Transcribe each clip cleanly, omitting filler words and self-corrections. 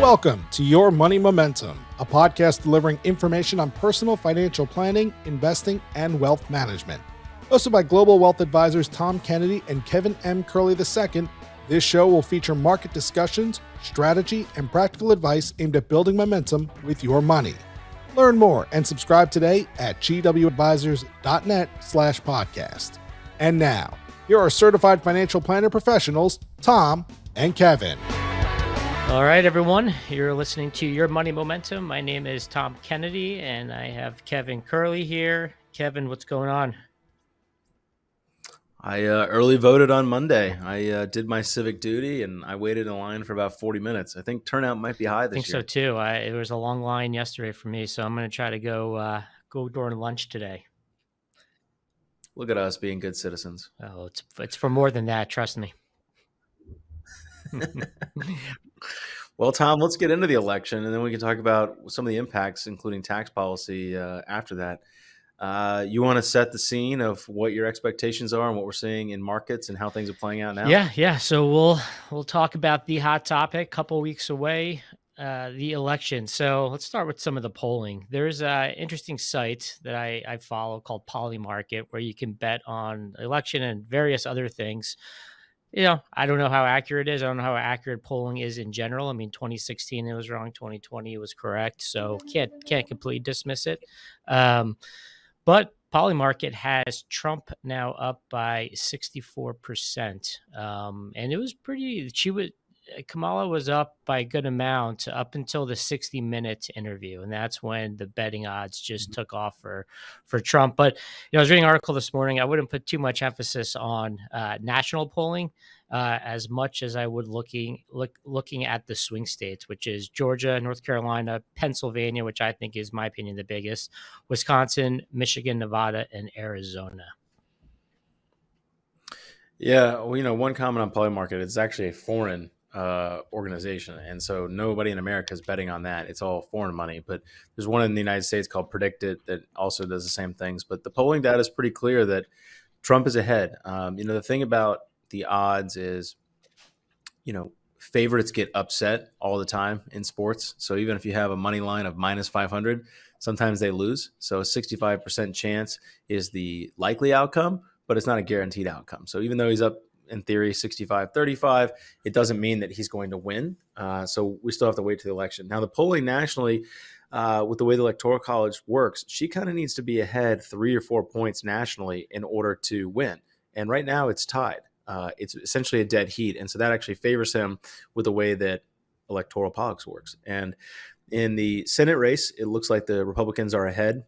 Welcome to Your Money Momentum, a podcast delivering information on personal financial planning, investing, and wealth management. Hosted by global wealth advisors Tom Kennedy and Kevin M. Curley II, this show will feature market discussions, strategy, and practical advice aimed at building momentum with your money. Learn more and subscribe today at gwadvisors.net/podcast. And now, here are certified financial planner professionals, Tom and Kevin. All right, everyone, you're listening to Your Money Momentum. My name is Tom Kennedy, and I have Kevin Curley here. Kevin, what's going on? I early voted on Monday. I did my civic duty, and I waited in line for about 40 minutes. I think turnout might be high this year. I think so, too. It was a long line yesterday for me, so I'm going to try to go during lunch today. Look at us being good citizens. Oh, it's for more than that, trust me. Well, Tom, let's get into the election, and then we can talk about some of the impacts, including tax policy after that. You want to set the scene of what your expectations are and what we're seeing in markets and how things are playing out now? Yeah. So we'll talk about the hot topic, couple weeks away, the election. So let's start with some of the polling. There's an interesting site that I follow called Polymarket, where you can bet on election and various other things. You know, I don't know how accurate it is. I don't know how accurate polling is in general. I mean, 2016 it was wrong, 2020 it was correct. So can't completely dismiss it. But Polymarket has Trump now up by 64%. And it was Kamala was up by a good amount up until the 60-minute interview. And that's when the betting odds just took off for Trump. But, I was reading an article this morning. I wouldn't put too much emphasis on national polling as much as I would looking at the swing states, which is Georgia, North Carolina, Pennsylvania, which I think is, my opinion, the biggest, Wisconsin, Michigan, Nevada, and Arizona. Yeah. Well, one comment on Polymarket, it's actually a foreign organization. And so nobody in America is betting on that. It's all foreign money. But there's one in the United States called Predict It that also does the same things. But the polling data is pretty clear that Trump is ahead. The thing about the odds is, favorites get upset all the time in sports. So even if you have a money line of minus 500, sometimes they lose. So a 65% chance is the likely outcome, but it's not a guaranteed outcome. So even though he's up in theory 65-35, it doesn't mean that he's going to win. So we still have to wait to the election. Now the polling nationally, with the way the Electoral College works, she kind of needs to be ahead 3 or 4 points nationally in order to win. And right now it's tied. It's essentially a dead heat. And so that actually favors him with the way that electoral politics works. And in the Senate race, it looks like the Republicans are ahead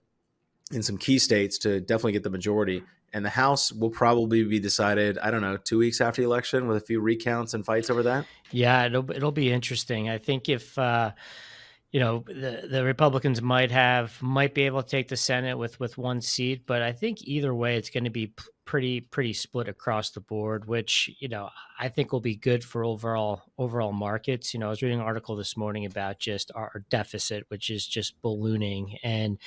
in some key states to definitely get the majority. And the House will probably be decided, 2 weeks after the election with a few recounts and fights over that. Yeah, it'll be interesting. I think if the Republicans might be able to take the Senate with one seat, but I think either way it's going to be pretty split across the board, which I think will be good for overall markets. I was reading an article this morning about just our deficit, which is just ballooning, and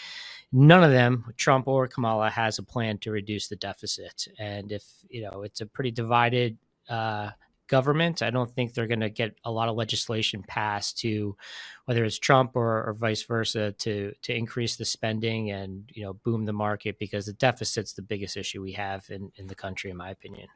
none of them, Trump or Kamala, has a plan to reduce the deficit. And if it's a pretty divided government, I don't think they're going to get a lot of legislation passed to, whether it's Trump or vice versa, to increase the spending and boom the market, because the deficit's the biggest issue we have in the country, in my opinion.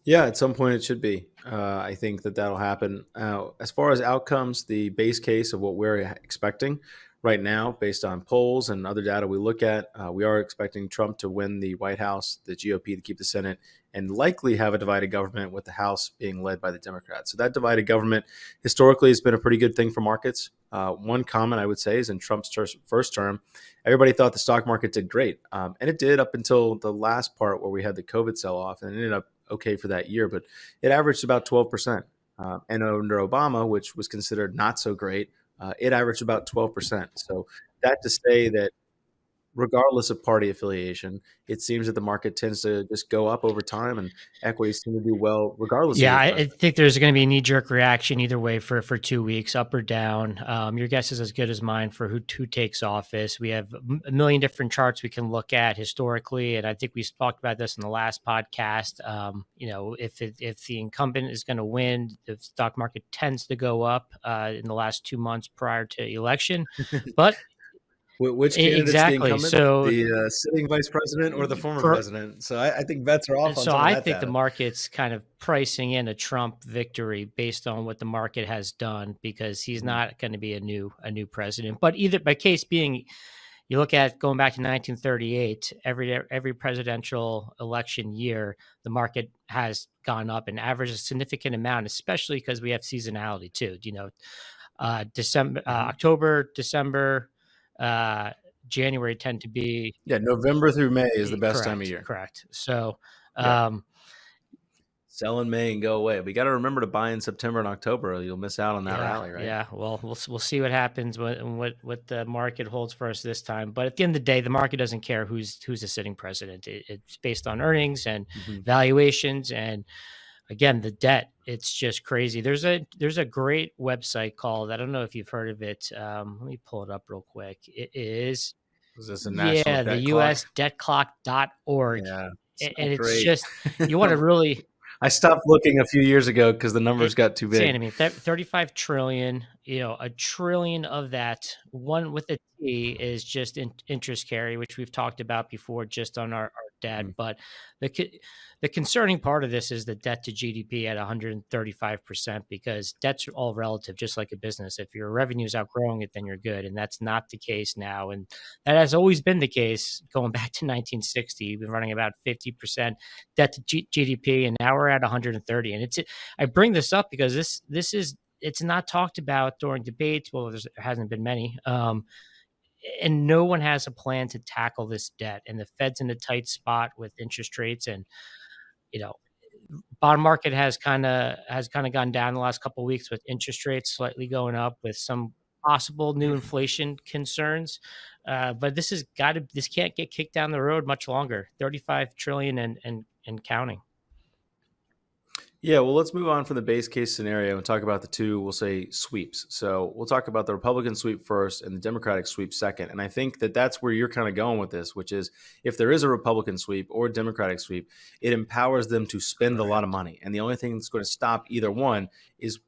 Yeah, at some point it should be. I think that'll happen. As far as outcomes, the base case of what we're expecting right now, based on polls and other data we look at, we are expecting Trump to win the White House, the GOP to keep the Senate, and likely have a divided government with the House being led by the Democrats. So that divided government historically has been a pretty good thing for markets. One comment I would say is in Trump's first term, everybody thought the stock market did great. And it did up until the last part where we had the COVID sell-off, and it ended up okay for that year, but it averaged about 12%. And under Obama, which was considered not so great, it averaged about 12%. So that to say that regardless of party affiliation, it seems that the market tends to just go up over time, and equities seem to do well regardless of Yeah, who's I president. think there's going to be a knee-jerk reaction either way for 2 weeks, up or down. Your guess is as good as mine for who takes office. We have a million different charts we can look at historically, and I think we talked about this in the last podcast. If the incumbent is going to win, the stock market tends to go up in the last 2 months prior to election, but Which candidate's the exactly. incumbent? So The sitting vice president or the former for president? So I think bets are off on So some of I that think the data. market's kind of pricing in a Trump victory based on what the market has done, because he's Mhm. not going to be a new president. But either by case being, you look at going back to 1938, every presidential election year, the market has gone up and averaged a significant amount, especially because we have seasonality too. Mhm. October, December, uh, January tend to be Yeah, November through May is the best time of year. correct. So, Yeah. um, Sell in May and go away. We got to remember to buy in September and October, or you'll miss out on that Yeah, rally, right? yeah. Well, we'll see what happens, what the market holds for us this time. But at the end of the day, the market doesn't care who's the sitting president. It's based on earnings and Mhm. valuations, and again, the debt. It's just crazy. There's a great website called, I don't know if you've heard of it. Let me pull it up real quick. It is, Is this a national yeah, the debt clock? usdebtclock.org, Yeah, it's and not it's great. just, you want to really, I stopped looking a few years ago because the numbers got too insane. big. I mean, 35 trillion, a trillion of that, one with a T, is just interest carry, which we've talked about before just on our debt. Mhm. But the concerning part of this is the debt to GDP at 135%, because debt's all relative, just like a business. If your revenue is outgrowing it, then you're good. And that's not the case now. And that has always been the case going back to 1960. We've been running about 50% debt to GDP, and now we're at 130. And I bring this up because it's not talked about during debates. Well, there hasn't been many. And no one has a plan to tackle this debt. And the Fed's in a tight spot with interest rates, and you know, bond market has kind of gone down the last couple of weeks, with interest rates slightly going up, with some possible new inflation concerns. But this can't get kicked down the road much longer. 35 trillion and counting. Yeah, well, let's move on from the base case scenario and talk about the two, we'll say, sweeps. So we'll talk about the Republican sweep first and the Democratic sweep second. And I think that that's where you're kind of going with this, which is if there is a Republican sweep or a Democratic sweep, it empowers them to spend a lot of money. And the only thing that's going to stop either one is,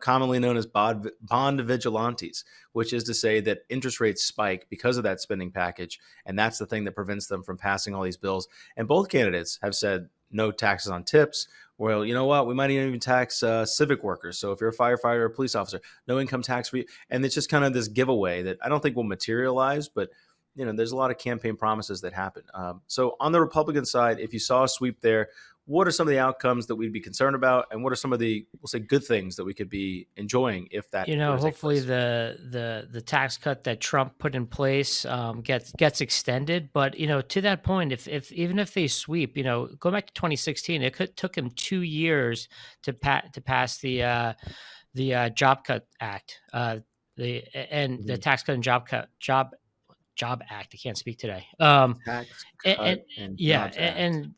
commonly known as bond vigilantes, which is to say that interest rates spike because of that spending package. And that's the thing that prevents them from passing all these bills. And both candidates have said no taxes on tips. Well, you know what? We might even tax civic workers. So if you're a firefighter or a police officer, no income tax for you. And it's just kind of this giveaway that I don't think will materialize, but there's a lot of campaign promises that happen. So on the Republican side, if you saw a sweep there, what are some of the outcomes that we'd be concerned about, and what are some of the, we'll say, good things that we could be enjoying if that were to take Hopefully place? the tax cut that Trump put in place gets extended. But to that point, if even if they sweep, go back to 2016, took him 2 years to pass the Job Cut Act, the Mhm. Tax Cut and Job Act. I can't speak today. Tax And cut and yeah, jobs act, and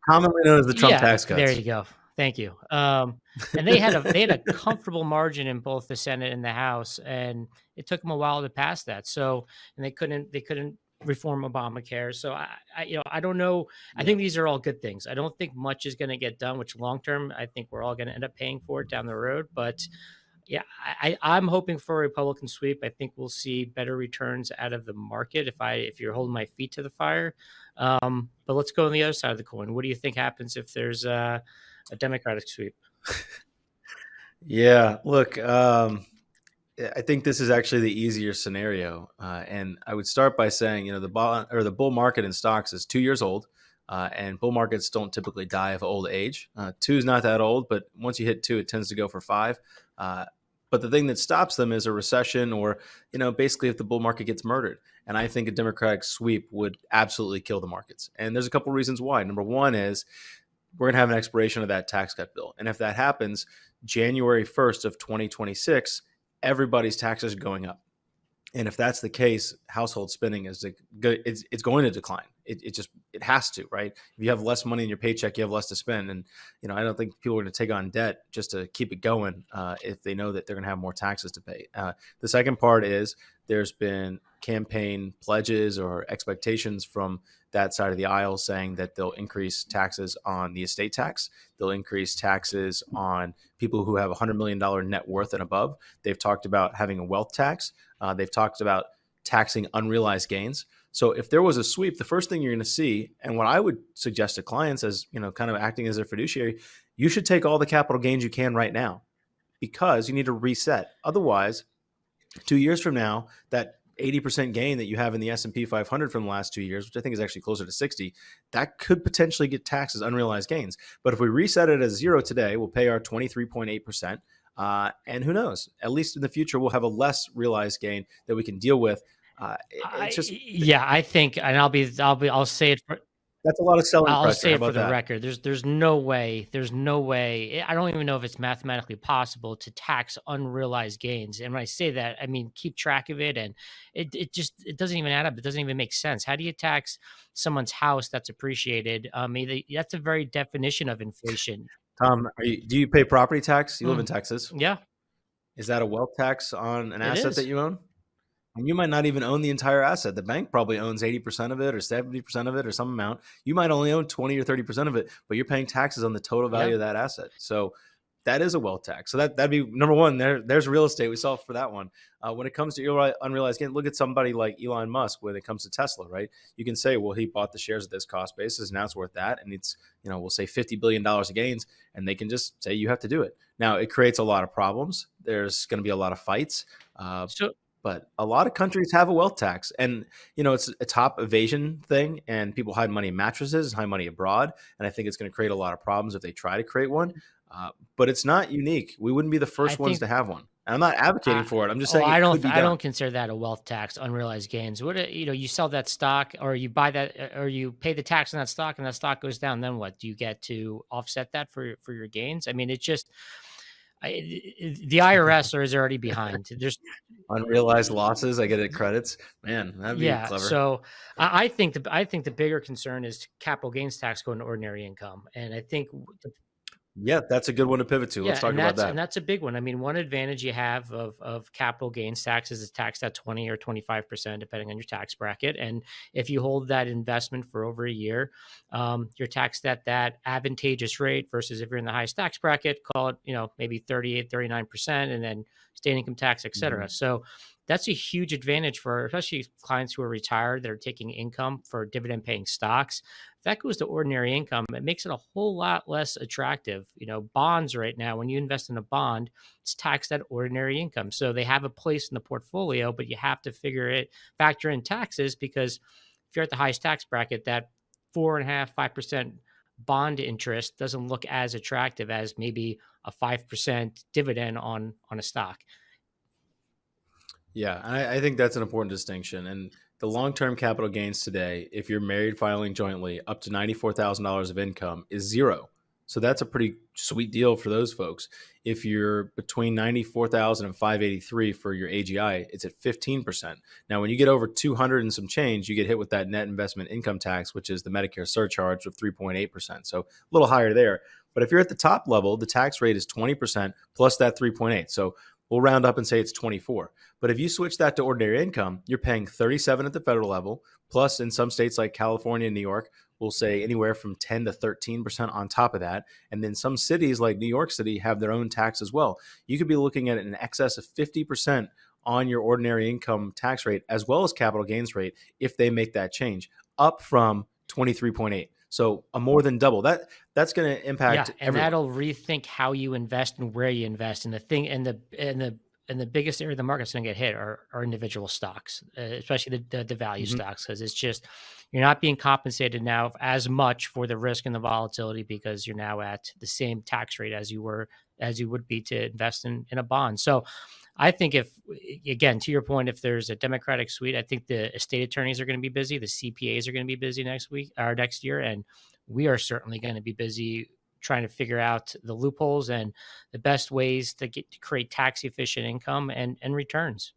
commonly known as the Trump yeah, tax there cuts. you go. Thank you. And they had a comfortable margin in both the Senate and the House, and it took them a while to pass that. So, and they couldn't reform Obamacare. So I don't know. I Yeah. think these are all good things. I don't think much is going to get done, which long term I think we're all going to end up paying for it down the road. But yeah, I'm hoping for a Republican sweep. I think we'll see better returns out of the market if you're holding my feet to the fire. But let's go on the other side of the coin. What do you think happens if there's a Democratic sweep? Yeah. Look, I think this is actually the easier scenario, and I would start by saying, the bull market in stocks is 2 years old, and bull markets don't typically die of old age. Two is not that old, but once you hit two, it tends to go for five. But the thing that stops them is a recession, or basically if the bull market gets murdered. And I think a Democratic sweep would absolutely kill the markets. And there's a couple reasons why. Number one is we're going to have an expiration of that tax cut bill, and if that happens, January 1st of 2026. Everybody's taxes are going up. And if that's the case, household spending is it's going to decline. It has to, right? If you have less money in your paycheck, you have less to spend. And I don't think people are going to take on debt just to keep it going if they know that they're going to have more taxes to pay. The second part is there's been campaign pledges or expectations from that side of the aisle saying that they'll increase taxes on the estate tax. They'll increase taxes on people who have $100 million net worth and above. They've talked about having a wealth tax. They've talked about taxing unrealized gains. So if there was a sweep, the first thing you're going to see, and what I would suggest to clients as, kind of acting as a fiduciary, you should take all the capital gains you can right now because you need to reset. Otherwise, 2 years from now, that 80% gain that you have in the S&P 500 from the last 2 years, which I think is actually closer to 60, that could potentially get taxed as unrealized gains. But if we reset it as zero today, we'll pay our 23.8%. And who knows, at least in the future, we'll have a less realized gain that we can deal with. I think, and I'll say it for, that's a lot of selling I'll pressure. say How it for about the that? record. There's no way. I don't even know if it's mathematically possible to tax unrealized gains. And when I say that, I mean keep track of it, and it doesn't even add up. It doesn't even make sense. How do you tax someone's house that's appreciated? That's the very definition of inflation. Tom, do you pay property tax? You live in Texas. Yeah. Is that a wealth tax on an It asset is. that you own? And you might not even own the entire asset. The bank probably owns 80% of it or 70% of it or some amount. You might only own 20 or 30% of it, but you're paying taxes on the total value of that asset. So that is a wealth tax. So that'd be number one. There's real estate. We saw for that one. When it comes to unrealized gain, look at somebody like Elon Musk when it comes to Tesla, right? You can say, well, he bought the shares at this cost basis, now it's worth that. And it's, we'll say $50 billion of gains, and they can just say you have to do it. Now, it creates a lot of problems. There's going to be a lot of fights. But a lot of countries have a wealth tax, and it's a top evasion thing, and people hide money in mattresses, hide money abroad, and I think it's going to create a lot of problems if they try to create one. But it's not unique. We wouldn't be the first ones to have one. And I'm not advocating for it. I'm just saying I don't consider that a wealth tax, unrealized gains. What you sell that stock, or you buy that, or you pay the tax on that stock, and that stock goes down. Then what? Do you get to offset that for your gains? I mean, it's just. The IRS is already behind. There's unrealized losses. I get it credits. Man, that'd be clever. So I think the bigger concern is capital gains tax going to ordinary income, and I think. That's a good one to pivot to. Let's talk about that. And that's a big one. I mean, one advantage you have of capital gains taxes is taxed at 20 or 25%, depending on your tax bracket. And if you hold that investment for over a year, you're taxed at that advantageous rate versus if you're in the highest tax bracket, call it, maybe 38, 39%, and then state income tax, et cetera. So that's a huge advantage for especially clients who are retired that are taking income for dividend paying stocks. If that goes to ordinary income, it makes it a whole lot less attractive. Bonds right now, when you invest in a bond, it's taxed at ordinary income. So they have a place in the portfolio, but you have to factor in taxes, because if you're at the highest tax bracket, that 4.5%, 5% bond interest doesn't look as attractive as maybe a 5% dividend on a stock. Yeah, I think that's an important distinction. And the long-term capital gains today, if you're married filing jointly, up to $94,000 of income is zero. So that's a pretty sweet deal for those folks. If you're between $94,000 and $583,000 for your AGI, it's at 15%. Now, when you get over 200 and some change, you get hit with that net investment income tax, which is the Medicare surcharge of 3.8%. So a little higher there. But if you're at the top level, the tax rate is 20% plus that 3.8. So we'll round up and say it's 24. But if you switch that to ordinary income, you're paying 37 at the federal level. Plus, in some states like California and New York, we'll say anywhere from 10 to 13% on top of that. And then some cities like New York City have their own tax as well. You could be looking at an excess of 50% on your ordinary income tax rate, as well as capital gains rate, if they make that change, up from 23.8. So a more than double. That's going to impact everyone. That'll rethink how you invest and where you invest. And the biggest area of the market that's going to get hit are individual stocks, especially the value stocks, because it's just you're not being compensated now as much for the risk and the volatility, because you're now at the same tax rate as you would be to invest in a bond. So I think again, to your point, if there's a Democratic sweep, I think the estate attorneys are going to be busy. The CPAs are going to be busy next year. And we are certainly going to be busy trying to figure out the loopholes and the best ways to create tax efficient income and returns.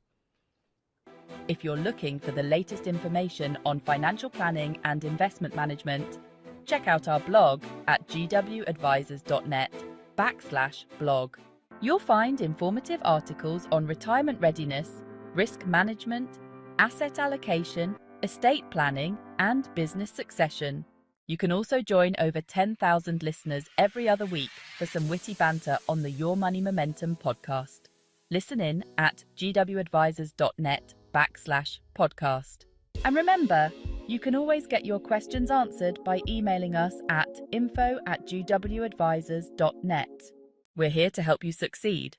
If you're looking for the latest information on financial planning and investment management, check out our blog at gwadvisors.net/blog. You'll find informative articles on retirement readiness, risk management, asset allocation, estate planning, and business succession. You can also join over 10,000 listeners every other week for some witty banter on the Your Money Momentum podcast. Listen in at gwadvisors.net/podcast. And remember, you can always get your questions answered by emailing us at info@gwadvisors.net. We're here to help you succeed.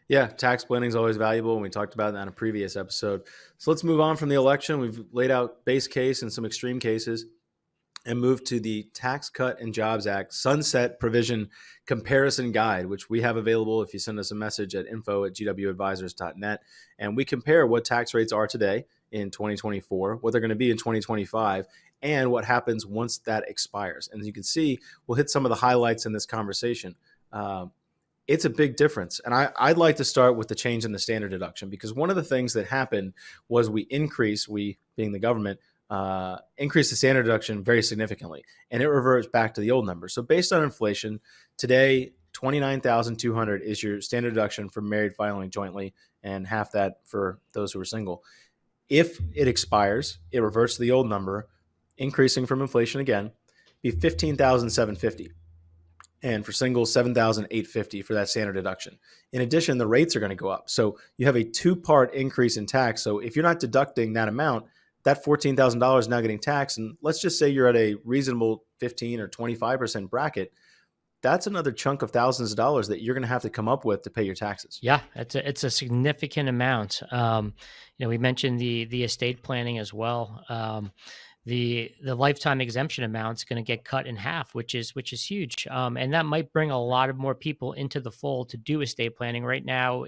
Yeah, tax planning is always valuable, and we talked about that in a previous episode. So let's move on from the election. We've laid out base case and some extreme cases and move to the Tax Cut and Jobs Act Sunset Provision Comparison Guide, which we have available if you send us a message at info@gwadvisors.net. And we compare what tax rates are today in 2024, what they're going to be in 2025, and what happens once that expires. And as you can see, we'll hit some of the highlights in this conversation. It's a big difference. And I'd like to start with the change in the standard deduction, because one of the things that happened was we being the government, increased the standard deduction very significantly, and it reverts back to the old number. So based on inflation, today, $29,200 is your standard deduction for married filing jointly, and half that for those who are single. If it expires, it reverts to the old number, increasing from inflation again, be $15,750. And for singles, $7,850 for that standard deduction. In addition, the rates are going to go up. So you have a two-part increase in tax. So if you're not deducting that amount, that $14,000 is now getting taxed. And let's just say you're at a reasonable 15 or 25% bracket. That's another chunk of thousands of dollars that you're going to have to come up with to pay your taxes. Yeah, it's a significant amount. We mentioned the estate planning as well. The lifetime exemption amount is going to get cut in half, which is huge. And that might bring a lot of more people into the fold to do estate planning right now,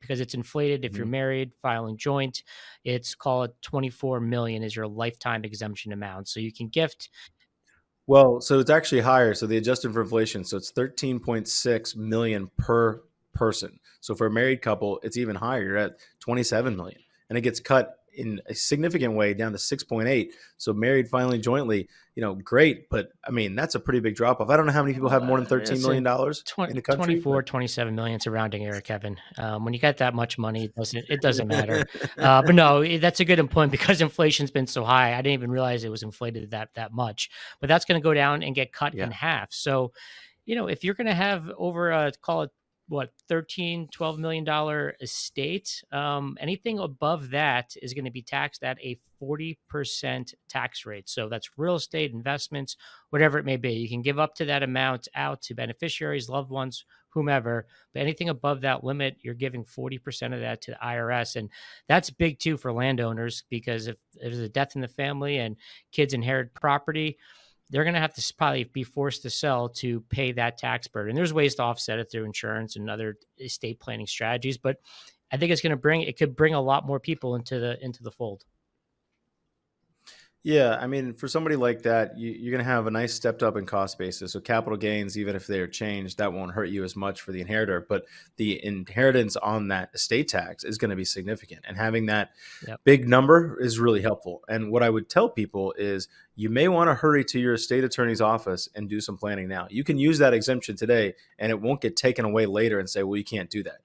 because it's inflated. If you're married, filing joint, it's called 24 million is your lifetime exemption amount. So you can gift. Well, so it's actually higher. So they adjusted for inflation. So it's 13.6 million per person. So for a married couple, it's even higher. You're at 27 million, and it gets cut in a significant way down to 6.8. So married filing jointly, great. But I mean, that's a pretty big drop off. I don't know how many people have more than $13 million in the country. 24, 27 million. It's a rounding error, Kevin. When you got that much money, it doesn't matter. But no, that's a good point, because inflation's been so high. I didn't even realize it was inflated that much. But that's going to go down and get cut in half. So, if you're going to have over call it, $13-12 million estate, anything above that is going to be taxed at a 40% tax rate. So that's real estate, investments, whatever it may be. You can give up to that amount out to beneficiaries, loved ones, whomever, but anything above that limit, you're giving 40% of that to the IRS. And that's big too for landowners, because if there's a death in the family and kids inherit property, they're going to have to probably be forced to sell to pay that tax burden. There's ways to offset it through insurance and other estate planning strategies, but I think it could bring a lot more people into the fold. Yeah, I mean, for somebody like that, you're going to have a nice stepped up in cost basis. So capital gains, even if they're changed, that won't hurt you as much for the inheritor. But the inheritance on that estate tax is going to be significant. And having that big number is really helpful. And what I would tell people is you may want to hurry to your estate attorney's office and do some planning now. You can use that exemption today, and it won't get taken away later and say, well, you can't do that.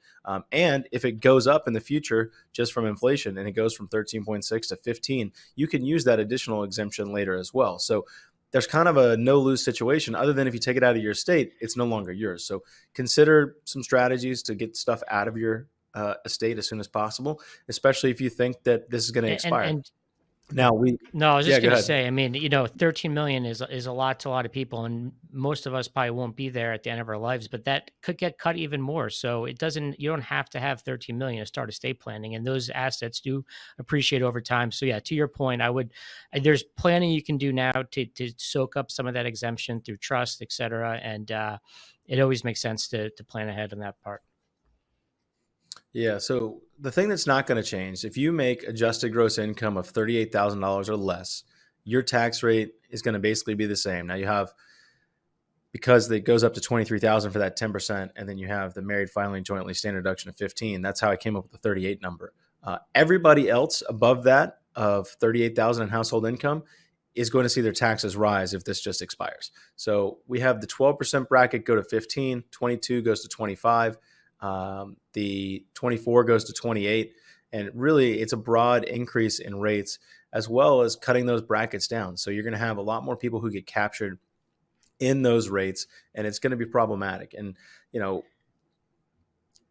And if it goes up in the future just from inflation, and it goes from 13.6 to 15, you can use that additional exemption later as well. So there's kind of a no-lose situation, other than if you take it out of your estate, it's no longer yours. So consider some strategies to get stuff out of your estate as soon as possible, especially if you think that this is going to expire. I was just going to say, I mean, 13 million is a lot to a lot of people, and most of us probably won't be there at the end of our lives, but that could get cut even more. So you don't have to have 13 million to start estate planning, and those assets do appreciate over time. So yeah, to your point, there's planning you can do now to soak up some of that exemption through trust, et cetera. And it always makes sense to plan ahead on that part. Yeah. So the thing that's not going to change, if you make adjusted gross income of $38,000 or less, your tax rate is going to basically be the same. Now you have because it goes up to 23,000 for that 10%, and then you have the married filing jointly standard deduction of 15. That's how I came up with the 38 number. Everybody else above that of 38,000 in household income is going to see their taxes rise if this just expires. So we have the 12% bracket go to 15, 22 goes to 25, the 24 goes to 28, and really it's a broad increase in rates as well as cutting those brackets down. So you're going to have a lot more people who get captured in those rates, and it's going to be problematic. And, you know,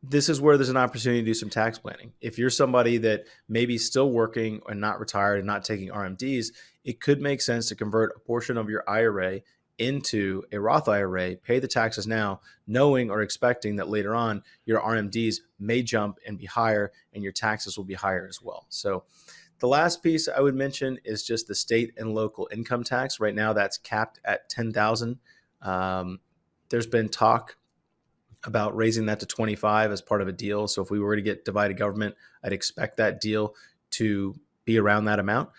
this is where there's an opportunity to do some tax planning. If you're somebody that may be still working or not retired and not taking RMDs, it could make sense to convert a portion of your IRA into a Roth IRA, pay the taxes now, knowing or expecting that later on your RMDs may jump and be higher and your taxes will be higher as well. So the last piece I would mention is just the state and local income tax. Right now that's capped at $10,000. There's been talk about raising that to 25 as part of a deal. So if we were to get divided government, I'd expect that deal to be around that amount.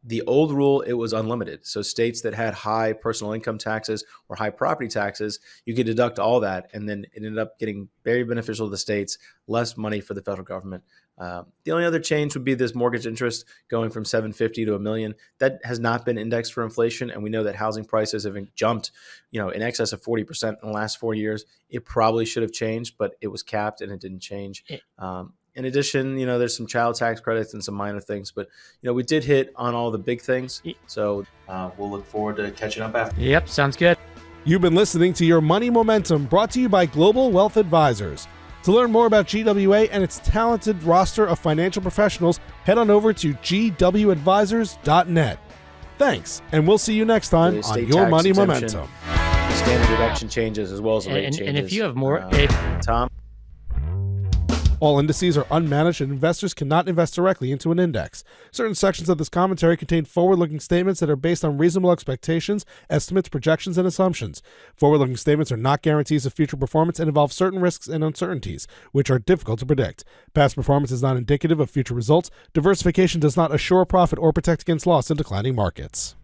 The old rule, it was unlimited. So states that had high personal income taxes or high property taxes, you could deduct all that. And then it ended up getting very beneficial to the states, less money for the federal government. The only other change would be this mortgage interest going from $750 to $1 million. That has not been indexed for inflation. And we know that housing prices have jumped, in excess of 40% in the last 4 years. It probably should have changed, but it was capped and it didn't change. In addition, there's some child tax credits and some minor things, but we did hit on all the big things. So we'll look forward to catching up after. Yep, sounds good. You've been listening to Your Money Momentum, brought to you by Global Wealth Advisors. To learn more about GWA and its talented roster of financial professionals, head on over to gwadvisors.net. Thanks, and we'll see you next time on Your Money Momentum. Standard deduction changes as well as rate changes. And if you have more, Tom? All indices are unmanaged and investors cannot invest directly into an index. Certain sections of this commentary contain forward-looking statements that are based on reasonable expectations, estimates, projections, and assumptions. Forward-looking statements are not guarantees of future performance and involve certain risks and uncertainties, which are difficult to predict. Past performance is not indicative of future results. Diversification does not assure profit or protect against loss in declining markets.